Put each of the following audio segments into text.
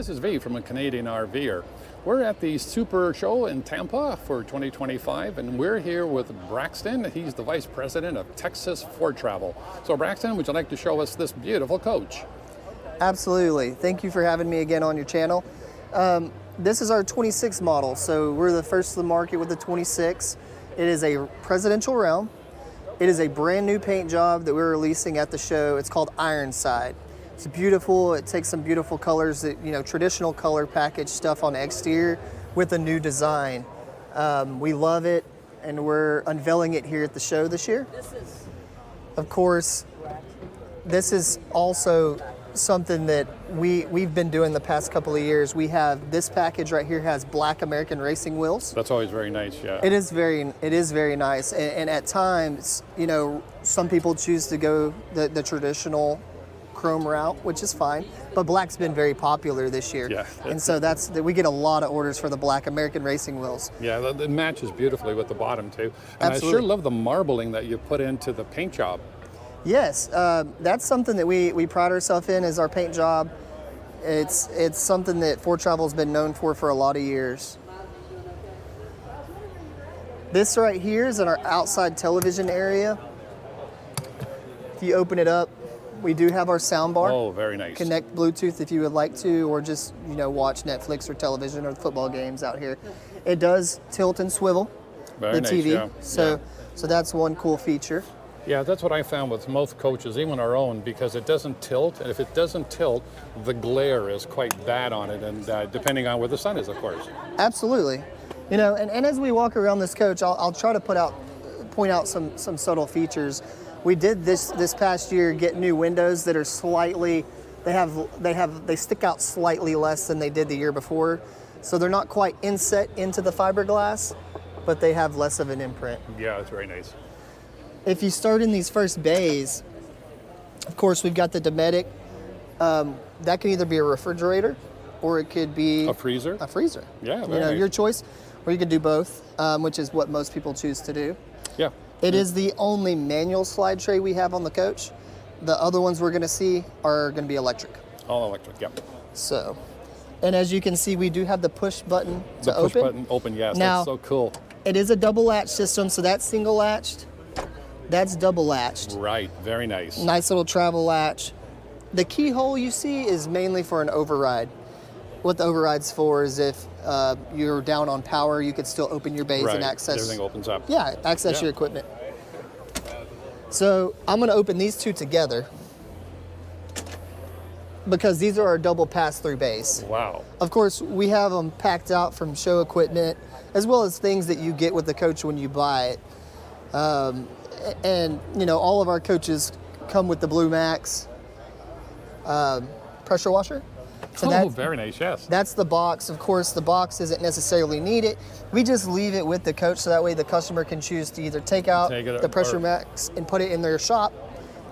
This is V from a Canadian RVer. We're at the Super Show in Tampa for 2025, and we're here with Braxton. He's the Vice President of Texas Foretravel. So Braxton, would you like to show us this beautiful coach? Absolutely. Thank you for having me again on your channel. This is our 26 model, so we're the first to the market with the 26. It is a presidential realm. It is a brand new paint job that we're releasing at the show. It's called Ironside. It's beautiful. It takes some beautiful colors, that, traditional color package stuff on the exterior with a new design. We love it, and we're unveiling it here at the show this year. Of course, this is also something that we've been doing the past couple of years. We have this package right here has black American racing wheels. That's always very nice, yeah. It is very nice, and at times, some people choose to go the traditional chrome route, which is fine, but black's been very popular this year. Yeah. And so we get a lot of orders for the black American racing wheels. Yeah, it matches beautifully with the bottom too. And Absolutely. I sure love the marbling that you put into the paint job. Yes, that's something that we pride ourselves in, is our paint job. It's something that Foretravel has been known for a lot of years. This right here is in our outside television area. If you open it up, we do have our sound bar. Oh, very nice. Connect Bluetooth if you would like to, or just watch Netflix or television or football games out here. It does tilt and swivel, Very the nice, TV. yeah. So that's one cool feature. Yeah, that's what I found with most coaches, even our own, because it doesn't tilt. And if it doesn't tilt, the glare is quite bad on it, and depending on where the sun is, of course. Absolutely. And as we walk around this coach, I'll try to point out some subtle features. We did this past year get new windows that are slightly, they stick out slightly less than they did the year before. So they're not quite inset into the fiberglass, but they have less of an imprint. Yeah, it's very nice. If you start in these first bays, of course, we've got the Dometic. That can either be a refrigerator or it could be a freezer. A freezer. Yeah, very nice. Your choice. Or you could do both, which is what most people choose to do. Yeah. It is the only manual slide tray we have on the coach. The other ones we're going to see are going to be electric. All electric, yep. So, and as you can see, we do have the push button to open. The push button open, yes. Now, that's so cool. It is a double latch system, so that's single latched. That's double latched. Right, very nice. Nice little travel latch. The keyhole you see is mainly for an override. What the override's for is if you're down on power, you could still open your bays and access. Everything opens up. Yeah, access your equipment. So I'm going to open these two together because these are our double pass-through bays. Wow. Of course, we have them packed out from show equipment as well as things that you get with the coach when you buy it. And all of our coaches come with the Blue Max pressure washer. So very nice, yes. That's the box. Of course, the box isn't necessarily needed. We just leave it with the coach so that way the customer can choose to either take out the pressure max and put it in their shop,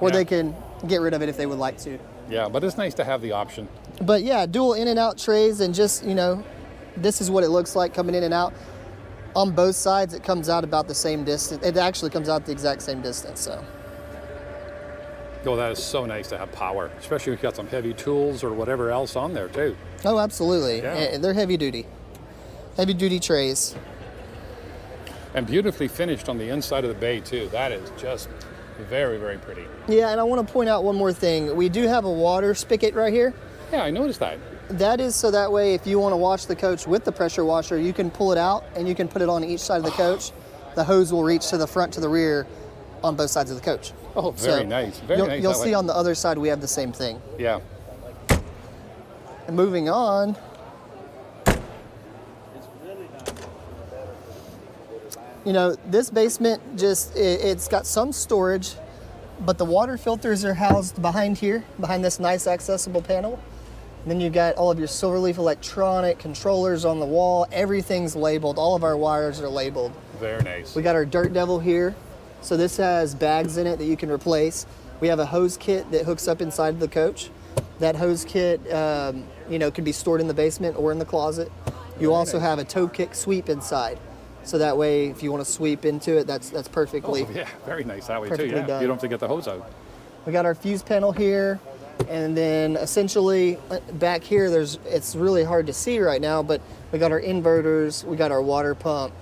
or they can get rid of it if they would like to. Yeah, but it's nice to have the option. But yeah, dual in and out trays, and just, this is what it looks like coming in and out. On both sides, it comes out about the same distance. It actually comes out the exact same distance, so. Oh, that is so nice to have power, especially if you've got some heavy tools or whatever else on there too. Oh, absolutely. Yeah. They're heavy duty. Heavy duty trays. And beautifully finished on the inside of the bay too. That is just very, very pretty. Yeah, and I want to point out one more thing. We do have a water spigot right here. Yeah, I noticed that. That is so that way if you want to wash the coach with the pressure washer, you can pull it out and you can put it on each side of the coach. The hose will reach to the front, to the rear on both sides of the coach. Oh, very nice. Very nice. You'll see on the other side we have the same thing. Yeah. And moving on, this basement it's got some storage, but the water filters are housed behind here, behind this nice accessible panel. And then you've got all of your Silverleaf electronic controllers on the wall. Everything's labeled. All of our wires are labeled. Very nice. We got our Dirt Devil here. So this has bags in it that you can replace. We have a hose kit that hooks up inside the coach. That hose kit, can be stored in the basement or in the closet. You also have a toe kick sweep inside. So that way, if you want to sweep into it, that's perfectly. Oh, yeah, very nice that way too. Perfectly Yeah, done. you don't have to get the hose out. We got our fuse panel here. And then essentially back here, it's really hard to see right now, but we got our inverters, we got our water pump.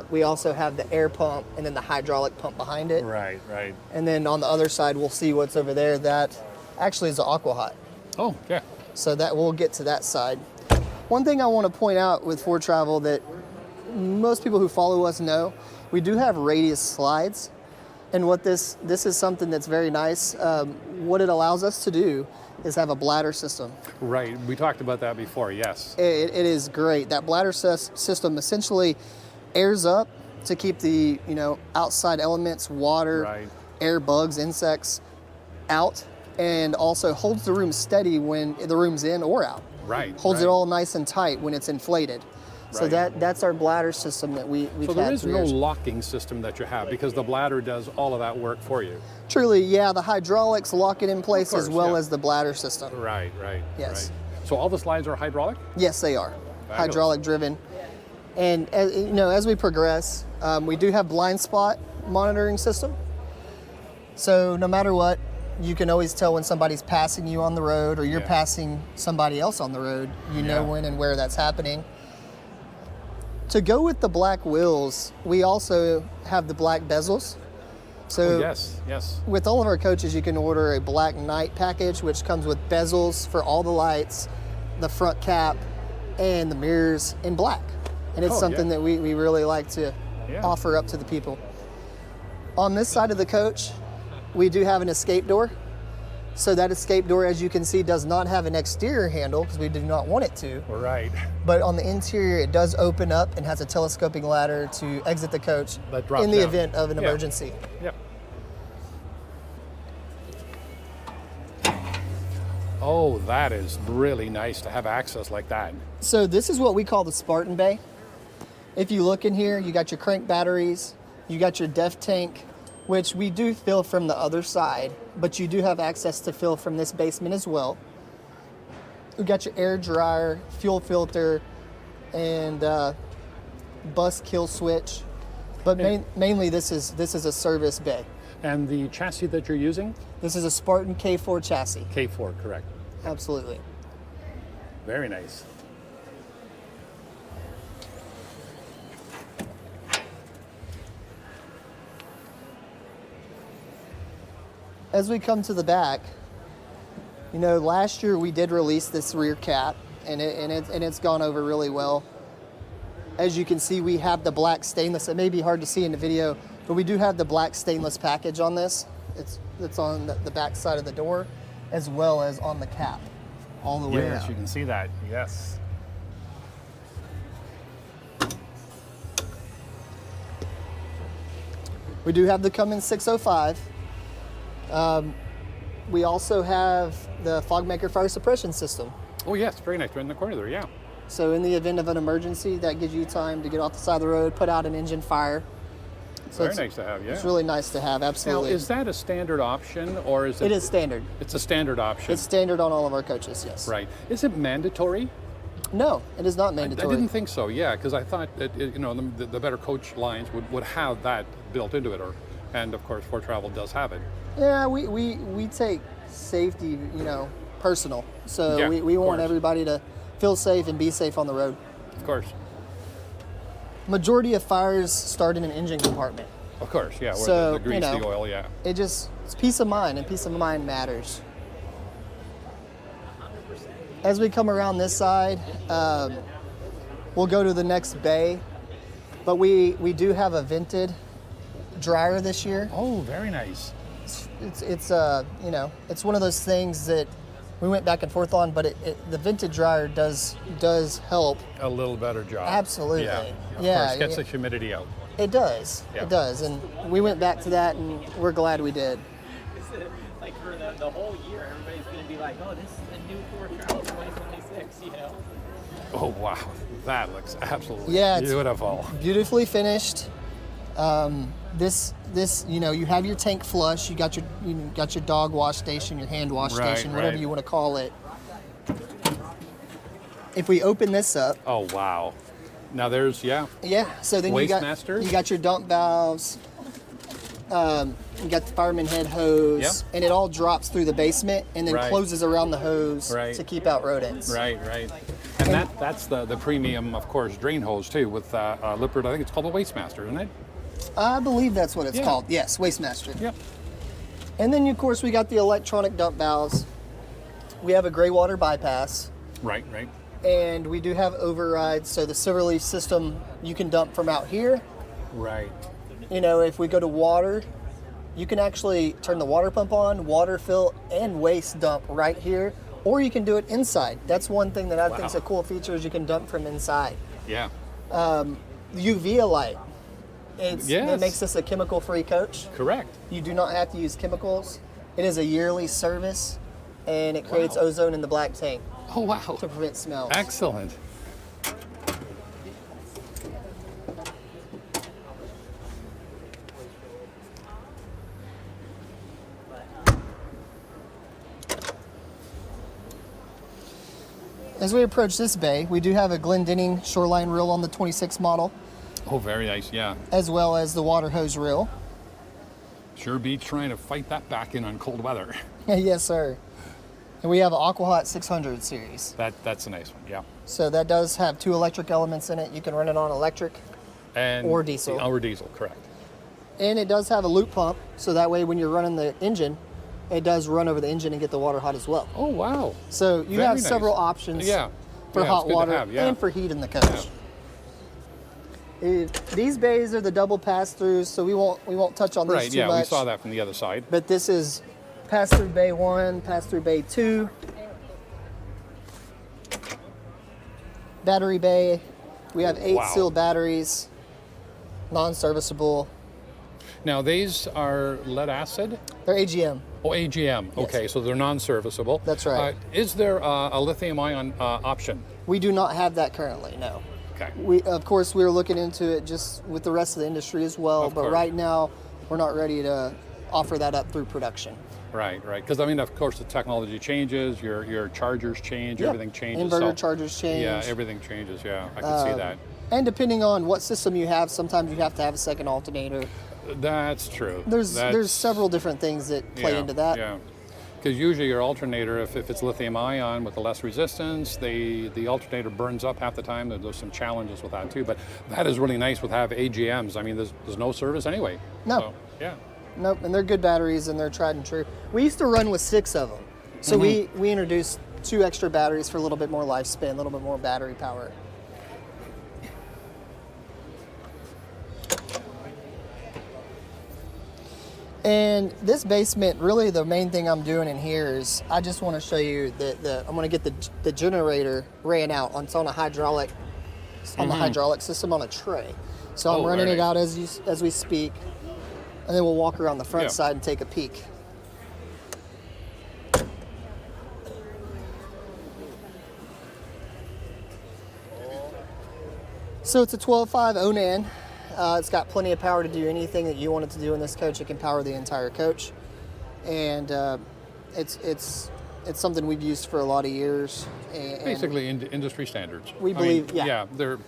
We also have the air pump and then the hydraulic pump behind it. Right, right. And then on the other side, we'll see what's over there. That actually is the aqua hot. Oh, yeah. So that we'll get to that side. One thing I want to point out with Foretravel that most people who follow us know, we do have radius slides. And what this is something that's very nice. What it allows us to do is have a bladder system. Right, we talked about that before, yes. It is great. That bladder system essentially airs up to keep the outside elements, water, Right. air, bugs, insects out, and also holds the room steady when the room's in or out. Right. Holds right. it all nice and tight when it's inflated. So Right. that's our bladder system that we've So had there is for no years. locking system that you have because the bladder does all of that work for you. Truly, yeah, the hydraulics lock it in place course, as well yeah. as the bladder system. Right, right. Yes. Right. So all the slides are hydraulic? Yes, they are. Fabulous. Hydraulic driven. And as we progress, we do have blind spot monitoring system. So no matter what, you can always tell when somebody's passing you on the road or you're Yeah. passing somebody else on the road. You know Yeah. when and where that's happening. To go with the black wheels, we also have the black bezels. So Oh, yes, yes. with all of our coaches, you can order a black night package, which comes with bezels for all the lights, the front cap, and the mirrors in black. And it's Oh, something yeah. that we really like to Yeah. offer up to the people. On this side of the coach, we do have an escape door. So that escape door, as you can see, does not have an exterior handle because we do not want it to. Right. But on the interior, it does open up and has a telescoping ladder to exit the coach That drops in the down. event of an Yeah. emergency. Yep. Oh, that is really nice to have access like that. So this is what we call the Spartan Bay. If you look in here, you got your crank batteries, you got your def tank, which we do fill from the other side, but you do have access to fill from this basement as well. You got your air dryer, fuel filter, and bus kill switch. But mainly this is a service bay. And the chassis that you're using? This is a Spartan K4 chassis. K4, correct. Absolutely. Very nice. As we come to the back, last year we did release this rear cap, and it's gone over really well. As you can see, we have the black stainless. It may be hard to see in the video, but we do have the black stainless package on this. It's on the back side of the door, as well as on the cap, all the way Yes, out. you can see that. Yes. We do have the Cummins 605. We also have the FogMaker fire suppression system. Oh, yes, very nice. Right in the corner there, yeah. So in the event of an emergency, that gives you time to get off the side of the road, put out an engine fire. So Very nice to have, yeah. It's really nice to have, Now, absolutely. is that a standard option or is it? It is standard. It's a standard option. It's standard on all of our coaches, yes. Right. Is it mandatory? No, it is not I mandatory. didn't think so, yeah, because I thought that, the better coach lines would have that built into it. And of course, Foretravel does have it. Yeah, we take safety, personal. So Yeah, we of want course. everybody to feel safe and be safe on the road. Of course. Majority of fires start in an engine compartment. Of course, yeah. Where So, the grease, the oil, yeah. It's peace of mind, and peace of mind matters. As we come around this side, we'll go to the next bay, but we do have a vented dryer this year. Oh, very nice. It's one of those things that we went back and forth on, but the vented dryer does help. A little better job. Absolutely. Yeah. Of Yeah, course, gets yeah. the humidity out. It does. Yeah. It does, and we went back to that, and we're glad we did. Like for the whole year, everybody's going to be like, oh, this is the new Foretravel 2026, Oh, wow. That looks absolutely Yeah, it's beautiful. beautifully finished. This you have your tank flush. You got your dog wash station, your hand wash Right, station, whatever right. you want to call it. If we open this up, Oh, wow. Now there's, yeah. yeah. So then Waste you masters? got your dump valves. You got the fireman head hose, Yep. and it all drops through the basement and then Right. closes around the hose Right. to keep out rodents. Right, right. And that's the premium, of course, drain hose too with Lippert. I think it's called the Wastemaster, isn't it? I believe that's what it's Yeah. called. Yes, Wastemaster. Yep. And then, of course, we got the electronic dump valves. We have a gray water bypass, Right, right. and we do have overrides. So the Silverleaf system, you can dump from out here. Right. You know, if we go to water, you can actually turn the water pump on, water fill, and waste dump right here, or you can do it inside. That's one thing that I think is a cool feature is you can dump from inside. Yeah. UV light. It Yes. makes this a chemical-free coach. Correct. You do not have to use chemicals. It is a yearly service, and it creates ozone in the black tank Oh, wow. to prevent smells. Excellent. As we approach this bay, we do have a Glendenning shoreline reel on the 26 model, Oh, very nice. Yeah. as well as the water hose reel. Sure beats trying to fight that back in on cold weather. Yes, sir. And we have an AquaHot 600 series. That's a nice one. Yeah. So that does have 2 electric elements in it. You can run it on electric, And Or diesel. Or diesel, correct. and it does have a loop pump. So that way, when you're running the engine, it does run over the engine and get the water hot as well. Oh, wow. So you Very have nice. several options Yeah. for Yeah, it's hot good to water have, yeah. and for heat in the coach. These bays are the double pass-throughs, so we won't touch on these Right. too Yeah. much. We saw that from the other side. But this is pass-through bay 1, pass-through bay 2, battery bay. We have 8 Wow. sealed batteries, non-serviceable. Now, these are lead acid? They're AGM. Oh, AGM. Yes. Okay, so they're non-serviceable. That's right. Is there a lithium-ion option? We do not have that currently, no. Okay. We, of course, we're looking into it just with the rest of the industry as well, Of but course. right now we're not ready to offer that up through production. Right, right. Because I mean, of course, the technology changes. Your chargers change. Yeah. Everything changes. Inverter so- chargers change. Yeah, everything changes. Yeah, I can see that. And depending on what system you have, sometimes you have to have a second alternator. That's true. There's That's- several different things that play yeah, into that. Yeah. Because usually your alternator, if it's lithium ion with the less resistance, the alternator burns up half the time. There's some challenges with that too. But that is really nice with have AGMs. I mean, there's no service anyway. No. So, yeah. Nope, and they're good batteries and they're tried and true. We used to run with 6 of them. So Mm-hmm. we introduced 2 extra batteries for a little bit more lifespan, a little bit more battery power. And this basement, really the main thing I'm doing in here is I just want to show you that I'm going to get the generator ran out. It's on a hydraulic, on the hydraulic system on a tray. So I'm Oh, running very it nice. out as we speak, and then we'll walk around the front Yeah. side and take a peek. So it's a 12.5 Onan. It's got plenty of power to do anything that you want it to do in this coach. It can power the entire coach, and it's something we've used for a lot of years. And Basically, industry standards. We I mean, believe- yeah. Yeah, they're We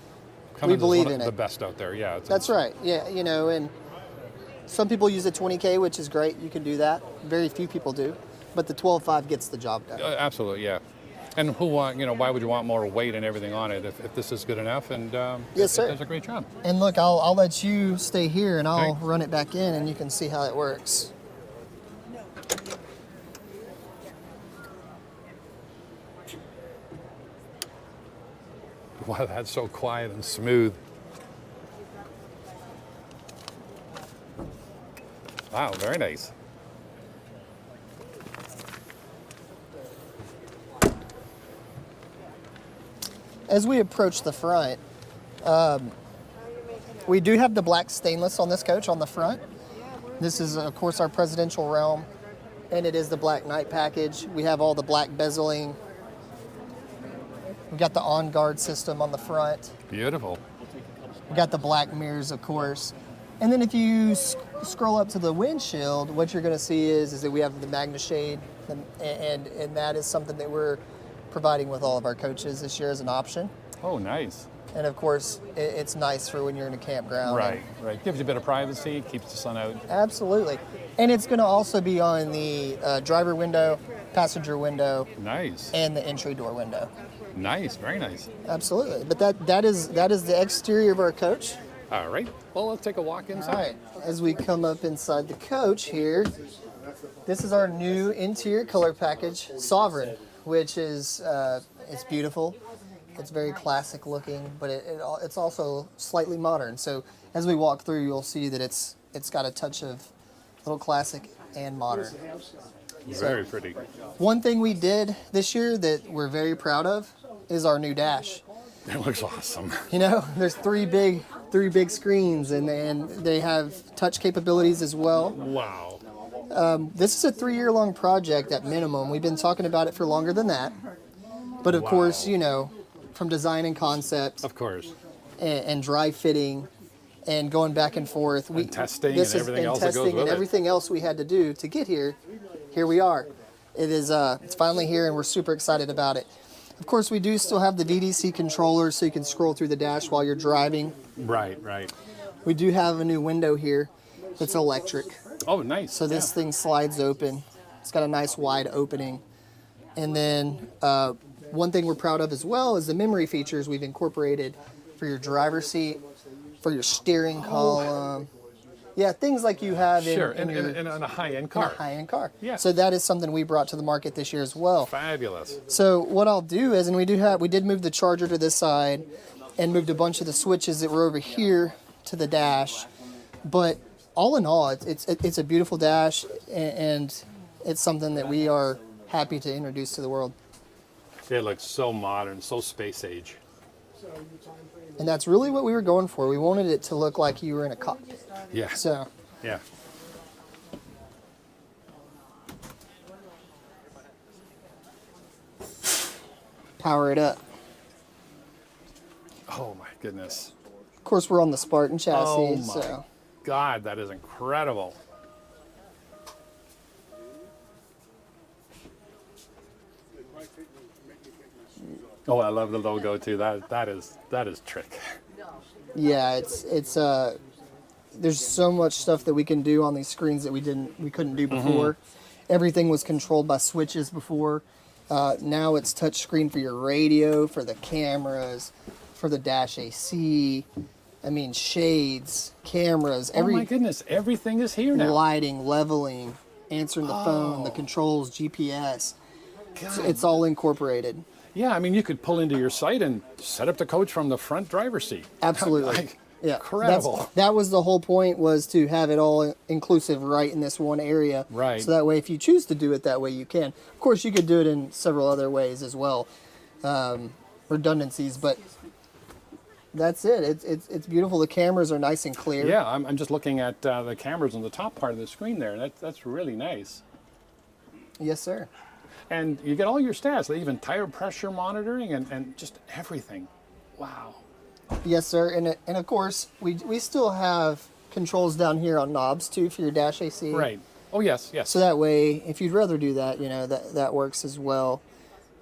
coming as believe one in of it. the best out there. Yeah. That's right. Yeah, you know, and some people use a 20K, which is great. You can do that. Very few people do, but the 12.5 gets the job done. Absolutely, yeah. And why would you want more weight and everything on it if this is good enough? And Yes, sir. It does a great job. And look, I'll let you stay here, and I'll Okay. run it back in, and you can see how it works. Wow, that's so quiet and smooth. Wow, very nice. As we approach the front, we do have the black stainless on this coach on the front. This is, of course, our presidential realm, and it is the black night package. We have all the black bezeling. We've got the on-guard system on the front. Beautiful. We got the black mirrors, of course. And then if you scroll up to the windshield, what you're going to see is that we have the Magna Shade, and that is something that we're providing with all of our coaches this year as an option. Oh, nice. And of course, it's nice for when you're in a campground. Right, right. Gives you a bit of privacy, keeps the sun out. Absolutely. And it's going to also be on the driver window, passenger window, Nice. and the entry door window. Nice, very nice. Absolutely. But that is the exterior of our coach. All right. Well, let's take a walk All inside. right. As we come up inside the coach here, this is our new interior color package, Sovereign, which is it's beautiful. It's very classic looking, but it's also slightly modern. So as we walk through, you'll see that it's got a touch of little classic and modern. Very pretty. One thing we did this year that we're very proud of is our new dash. It looks awesome. You know, there's three big screens, and they have touch capabilities as well. Wow. This is a 3-year-long project at minimum. We've been talking about it for longer than that. But of course, you know, from design and concept Of course. and dry fitting and going back and forth. And testing and everything else that goes testing with and it. everything else we had to do to get here. Here we are. It's finally here, and we're super excited about it. Of course, we do still have the VDC controller, so you can scroll through the dash while you're driving. Right, right. We do have a new window here that's electric. Oh, nice. So this thing slides open. It's got a nice wide opening. And then one thing we're proud of as well is the memory features we've incorporated for your driver's seat, for your steering column. Yeah, things like you have Sure, in a high-end in a car. high-end car. Yeah. So that is something we brought to the market this year as well. Fabulous. So what I'll do is, and we did move the charger to this side and moved a bunch of the switches that were over here to the dash. But all in all, it's a beautiful dash, and it's something that we are happy to introduce to the world. It looks so modern, so space age. And that's really what we were going for. We wanted it to look like you were in a cockpit. Yeah. So Yeah. power it up. Oh my goodness. Of course, we're on the Spartan chassis. Oh my So God, that is incredible. Oh, I love the logo too. That is trick. yeah, it's there's so much stuff that we can do on these screens that we couldn't do before. Everything was controlled by switches before. Now it's touch screen for your radio, for the cameras, for the dash AC. I mean, shades, cameras, Oh my goodness, everything is here now. lighting, leveling, answering the phone, the controls, GPS. God. It's all incorporated. Yeah, I mean, you could pull into your site and set up the coach from the front driver's seat. Absolutely. Like, Yeah, incredible. that was the whole point, was to have it all inclusive right in this one area. Right. So that way, if you choose to do it that way, you can. Of course, you could do it in several other ways as well, redundancies. But that's it. It's beautiful. The cameras are nice and clear. Yeah, I'm just looking at the cameras on the top part of the screen there. That's really nice. Yes, sir. And you get all your stats, even tire pressure monitoring and just everything. Wow. Yes, sir. And of course, we still have controls down here on knobs too for your dash AC. Right. Oh, yes, yes. So that way, if you'd rather do that, that works as well.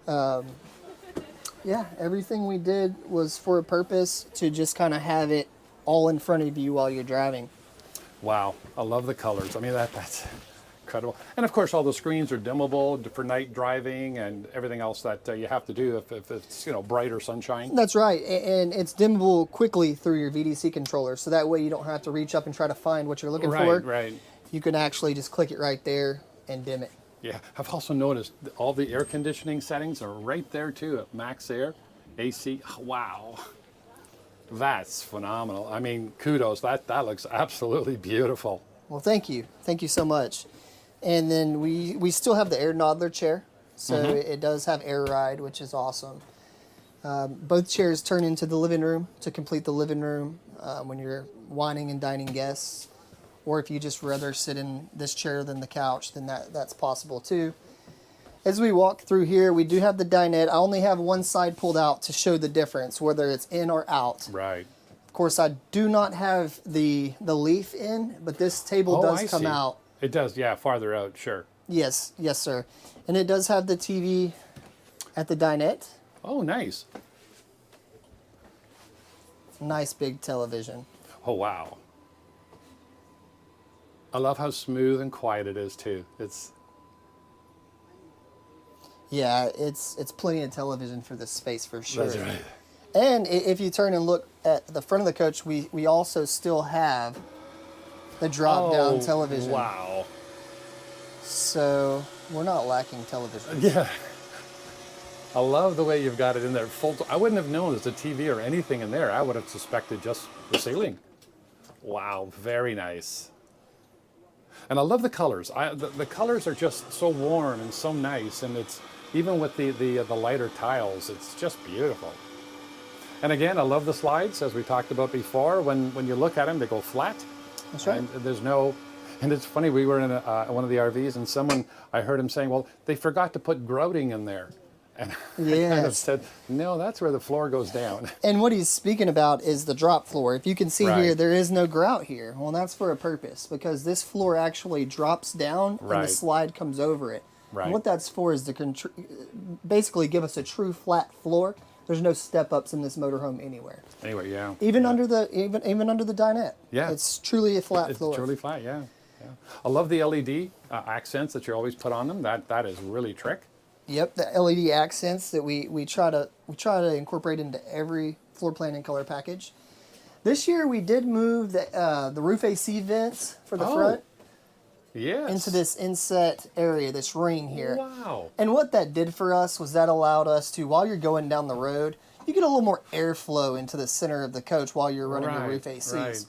Yeah, everything we did was for a purpose to just kind of have it all in front of you while you're driving. Wow, I love the colors. I mean, that's incredible. And of course, all the screens are dimmable for night driving and everything else that you have to do if it's bright or sunshine. That's right, and it's dimmable quickly through your VDC controller, so that way you don't have to reach up and try to find what you're looking for. Right. You can actually just click it right there and dim it. Yeah, I've also noticed all the air conditioning settings are right there too. Max air, AC. Wow, that's phenomenal. I mean, kudos. That looks absolutely beautiful. Well, thank you so much. And then we still have the air noddler chair, so it does have air ride, which is awesome. Both chairs turn into the living room to complete the living room when you're wining and dining guests. Or if you just rather sit in this chair than the couch, then that's possible too. As we walk through here, we do have the dinette. I only have one side pulled out to show the difference, whether it's in or out. Right. Of course, I do not have the leaf in, but this table does come out. It does, yeah, farther out, sure. Yes, sir. And it does have the TV at the dinette. Oh, nice. Nice big television. Oh, wow. I love how smooth and quiet it is too. Yeah, it's plenty of television for this space for sure. That's right. And if you turn and look at the front of the coach, we also still have the drop-down television. Wow. So we're not lacking television. Yeah. I love the way you've got it in there. I wouldn't have known there's a TV or anything in there. I would have suspected just the ceiling. Wow, very nice. And I love the colors. The colors are just so warm and so nice, and it's even with the lighter tiles, it's just beautiful. And again, I love the slides, as we talked about before. When you look at them, they go flat. That's right. And there's no. And it's funny, we were in one of the RVs, and I heard him saying, well, they forgot to put grouting in there. And I kind of said, no, that's where the floor goes down. And what he's speaking about is the drop floor. If you can see Right. here, there is no grout here. Well, that's for a purpose, because this floor actually drops down and the Right. slide comes over it. Right. And what that's for is to basically give us a true flat floor. There's no step-ups in this motorhome anywhere. Anyway, yeah. Even yeah. under the dinette. Yeah. It's truly a flat floor. It's truly flat, yeah. I love the LED accents that you always put on them. That is really trick. Yep, the LED accents that we try to incorporate into every floor plan and color package. This year we did move the roof AC vents for the front Yes. into this inset area, this ring here. Wow. And what that did for us was that allowed us to, while you're going down the road, you get a little more airflow into the center of the coach while you're running your roof ACs. Right.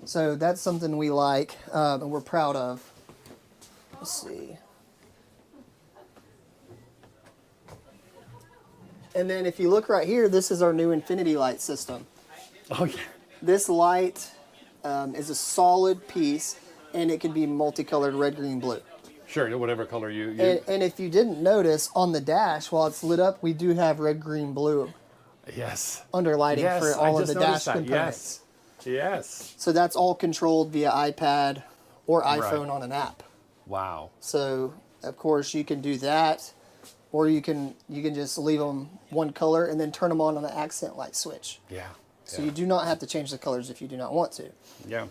So that's something we like and we're proud of. Let's see. And then if you look right here, this is our new infinity light system. Oh, yeah. This light is a solid piece, and it can be multicolored red, green, blue. Sure, whatever color you And if you didn't notice, on the dash, while it's lit up, we do have red, green, blue Yes. underlighting Yes, for all I of just the dash noticed that. components. Yes. So that's all controlled via iPad or iPhone Right. on an app. Wow. So of course you can do that, or you can just leave them one color and then turn them on the accent light switch. Yeah. So you do not have to change the colors if you do not want to. Yeah.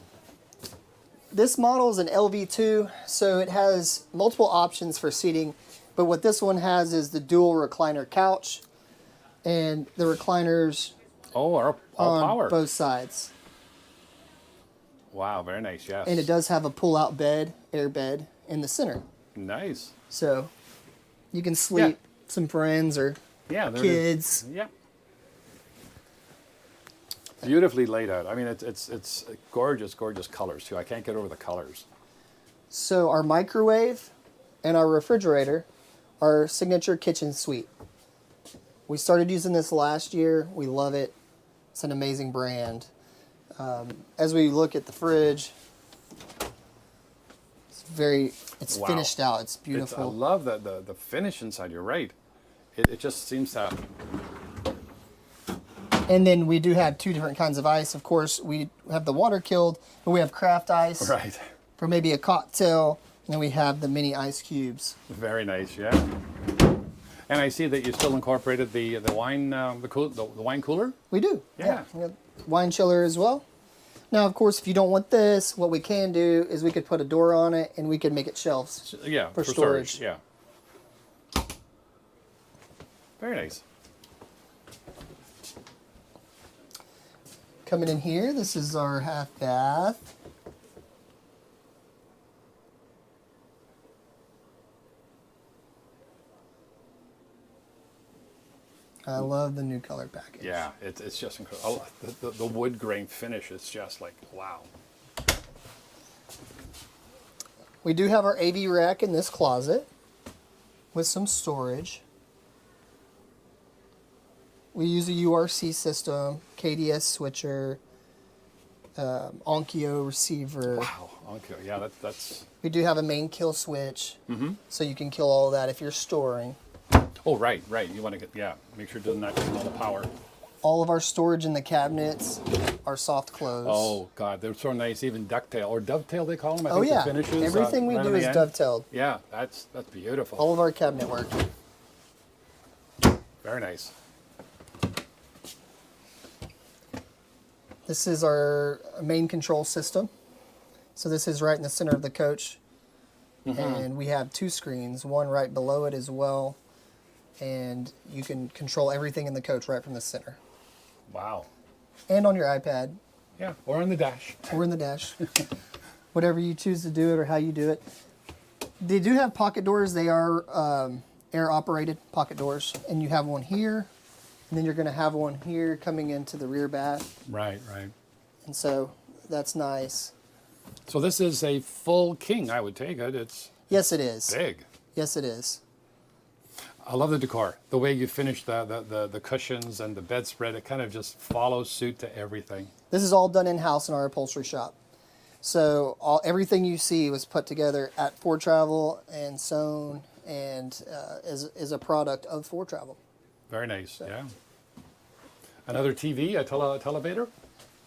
This model is an LV2, so it has multiple options for seating, but what this one has is the dual recliner couch, and the recliners Oh, all on power. both sides. Wow, very nice. Yes. And it does have a pull-out bed, air bed, in the center. Nice. So you can sleep some friends or Yeah. There it is. kids. Yeah. Beautifully laid out. I mean, it's gorgeous, gorgeous colors too. I can't get over the colors. So our microwave and our refrigerator are signature kitchen suite. We started using this last year. We love it. It's an amazing brand. As we look at the fridge, it's Wow. finished out. It's I beautiful. love the finish inside. You're right. It just seems to. And then we do have two different kinds of ice. Of course, we have the water killed, but we have craft ice Right. for maybe a cocktail. And then we have the mini ice cubes. Very nice. Yeah. And I see that you still incorporated the wine the wine cooler. We do. Yeah. We have wine chiller as well. Now, of course, if you don't want this, what we can do is we could put a door on it and we could make it shelves. Yeah. For storage. Yeah. Very nice. Coming in here, this is our half bath. I love the new color package. Yeah. It's just incredible. The wood grain finish is just like wow. We do have our AV rack in this closet with some storage. We use a URC system, KDS switcher, Onkyo receiver. Wow. Okay. Yeah. That's. We do have a main kill switch, so you can kill all of that if you're storing. Oh, right. You want to make sure it doesn't not take all the power. All of our storage in the cabinets are soft close. Oh God, they're so nice. Even ducktail or dovetail, they call them. I Oh think yeah, the finishes. everything we right do on the is end. dovetailed. Yeah, that's beautiful. All of our cabinet work. Very nice. This is our main control system. So this is right in the center of the coach. And we have 2 screens, one right below it as well. And you can control everything in the coach right from the center. Wow. And on your iPad. Yeah, or on the dash. Or in the dash. Whatever you choose to do it or how you do it. They do have pocket doors. They are air operated pocket doors. And you have one here. And then you're going to have one here coming into the rear bath. Right, right. And so that's nice. So this is a full king, I would take it. It's Yes, it is. big. Yes, it is. I love the decor. The way you finish the cushions and the bedspread, it kind of just follows suit to everything. This is all done in-house in our upholstery shop. So everything you see was put together at Foretravel and sewn and is a product of Foretravel. Very nice, yeah. Another TV, a televator?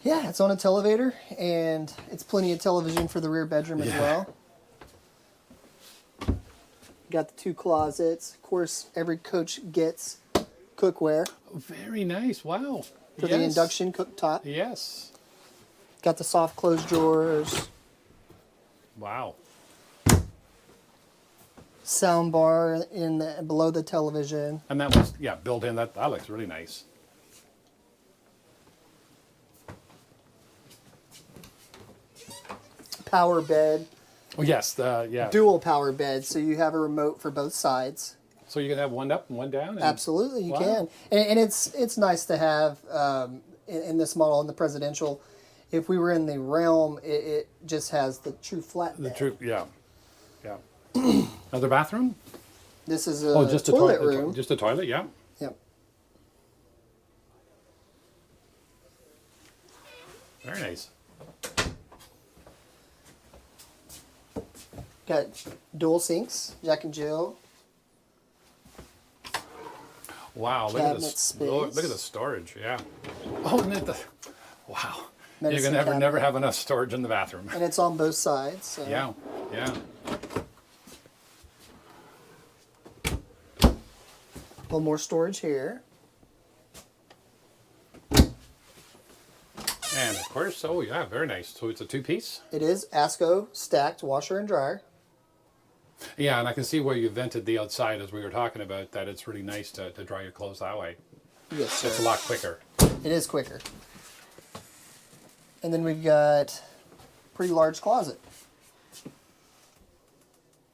Yeah, it's on a televator, and it's plenty of television for the rear bedroom as well. Got the 2 closets. Of course, every coach gets cookware Very nice, wow. for the induction cooktop. Yes. Got the soft close drawers, Wow. sound bar below the television. And that was, yeah, built in. That looks really nice. Power bed, Oh, yes, yeah. dual power bed, so you have a remote for both sides. So you can have one up and one down? And, Absolutely, you Wow. can. And it's nice to have in this model, in the presidential. If we were in the realm, it just has the true flat The bed. true, yeah. Yeah. Another bathroom? This is a Oh, just toilet a toilet room. Just a toilet, yeah. Yep. Very nice. Got dual sinks, Jack and Jill. Wow, look at Cabinet this. space. Look at the storage, yeah. Oh, and wow. Medicine You can never cabinet. have enough storage in the bathroom. And it's on both sides. So. Yeah, yeah. A little more storage here. And of course, oh yeah, very nice. So it's a 2-piece? It is ASCO stacked washer and dryer. Yeah, and I can see where you vented the outside as we were talking about that. It's really nice to dry your clothes that way. Yes, sir. It's a lot quicker. It is quicker. And then we've got pretty large closet.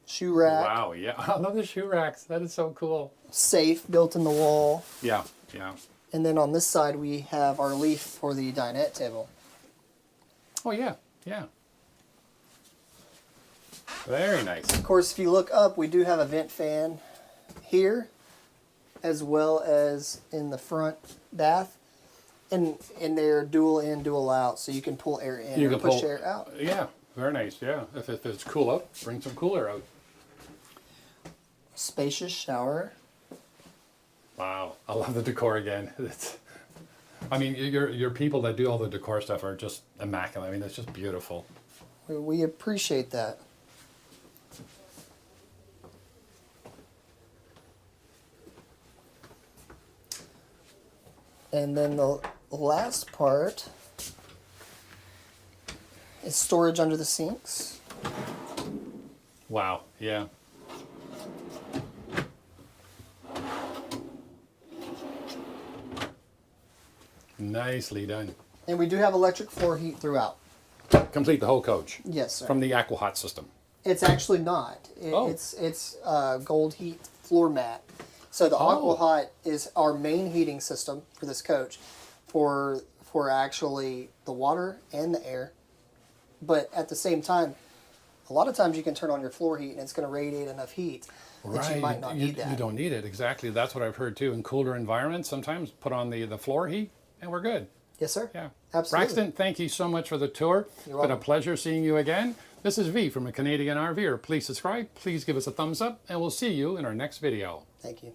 Shoe rack. Wow, yeah. I love the shoe racks. That is so cool. Safe built in the wall. Yeah, yeah. And then on this side we have our leaf for the dinette table. Oh, yeah, yeah. Very nice. Of course, if you look up, we do have a vent fan here, as well as in the front bath. And they're dual in, dual out, so you can pull air in You or can push pull- air out. Yeah, very nice, yeah. If it's cool out, bring some cooler out. Spacious shower. Wow, I love the decor again. I mean, your people that do all the decor stuff are just immaculate. I mean, it's just beautiful. We appreciate that. And then the last part is storage under the sinks. Wow, yeah. Nicely done. And we do have electric floor heat throughout. Complete the whole coach. Yes, sir. From the AquaHot system. It's actually not. Oh. It's gold heat floor mat. So the Oh. AquaHot is our main heating system for this coach, for actually the water and the air. But at the same time, a lot of times you can turn on your floor heat and it's going to radiate enough heat that you might not need that. You don't need it, exactly. That's what I've heard too. In cooler environments, sometimes put on the floor heat and we're good. Yes, sir. Yeah. Absolutely. Braxton, thank you so much for the tour. It's been a welcome. pleasure seeing you again. This is V from a Canadian RVer. Please subscribe, please give us a thumbs up, and we'll see you in our next video. Thank you.